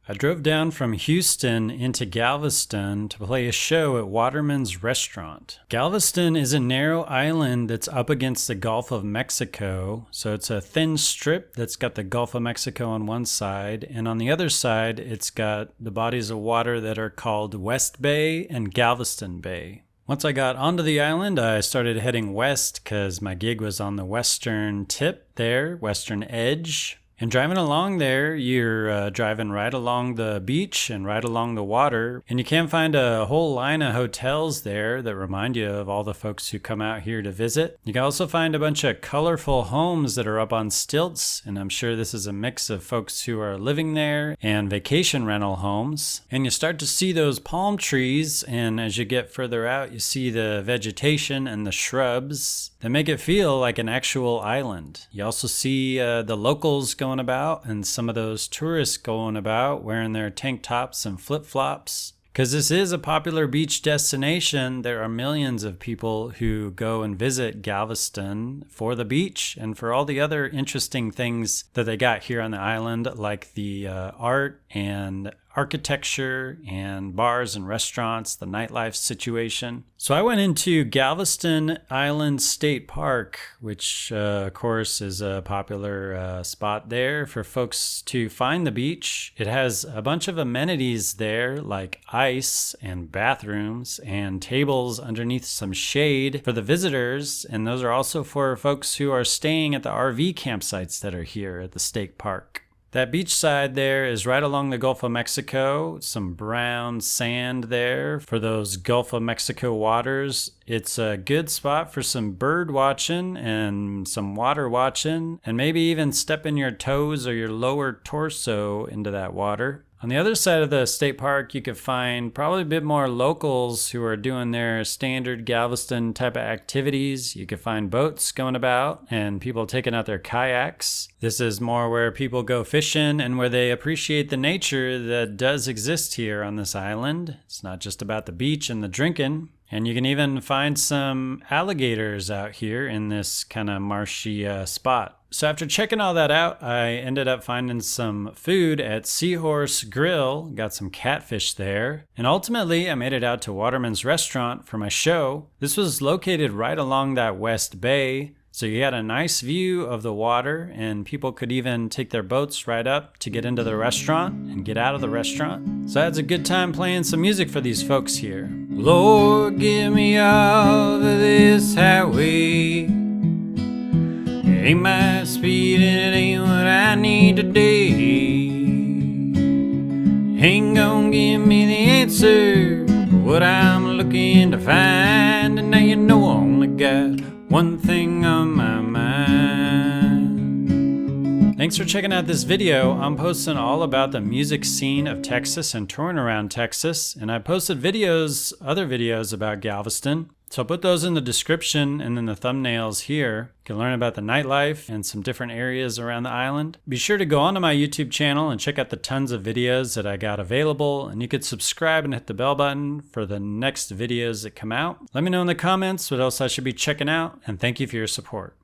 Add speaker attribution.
Speaker 1: I drove down from Houston into Galveston to play a show at Waterman's restaurant. Galveston is a narrow island that's up against the Gulf of Mexico, so it's a thin strip that's got the Gulf of Mexico on one side, and on the other side it's got the bodies of water that are called West Bay and Galveston Bay. Once I got onto the island, I started heading west because my gig was on the western tip there, western edge. And driving along there, you're driving right along the beach and right along the water. And you can find a whole line of hotels there that remind you of all the folks who come out here to visit. You can also find a bunch of colorful homes that are up on stilts. And I'm sure this is a mix of folks who are living there and vacation rental homes. And you start to see those palm trees. And as you get further out, you see the vegetation and the shrubs that make it feel like an actual island. You also see the locals going about and some of those tourists going about wearing their tank tops and flip-flops. Because this is a popular beach destination, there are millions of people who go and visit Galveston for the beach and for all the other interesting things that they got here on the island, like the art and architecture and bars and restaurants, the nightlife situation. So I went into Galveston Island State Park, which of course is a popular spot there for folks to find the beach. It has a bunch of amenities there like ice and bathrooms and tables underneath some shade for the visitors. And those are also for folks who are staying at the RV campsites that are here at the state park. That beach side there is right along the Gulf of Mexico, some brown sand there for those Gulf of Mexico waters. It's a good spot for some bird watching and some water watching, and maybe even stepping your toes or your lower torso into that water. On the other side of the state park, you could find probably a bit more locals who are doing their standard Galveston type of activities. You could find boats going about and people taking out their kayaks. This is more where people go fishing and where they appreciate the nature that does exist here on this island. It's not just about the beach and the drinking. And you can even find some alligators out here in this kind of marshy spot. So after checking all that out, I ended up finding some food at Seahorse Grill, got some catfish there, and ultimately I made it out to Waterman's restaurant for my show. This was located right along that West Bay, so you had a nice view of the water, and people could even take their boats right up to get into the restaurant and get out of the restaurant. So I had a good time playing some music for these folks here. Lord, get me off of this highway. It ain't my speed and it ain't what I need today. Ain't gonna give me the answer for what I'm looking to find. And now you know I only got one thing on my mind. Thanks for checking out this video. I'm posting all about the music scene of Texas and touring around Texas. And I posted videos, other videos about Galveston. So I'll put those in the description and then the thumbnails here. You can learn about the nightlife and some different areas around the island. Be sure to go onto my YouTube channel and check out the tons of videos that I got available. And you could subscribe and hit the bell button for the next videos that come out. Let me know in the comments what else I should be checking out. And thank you for your support.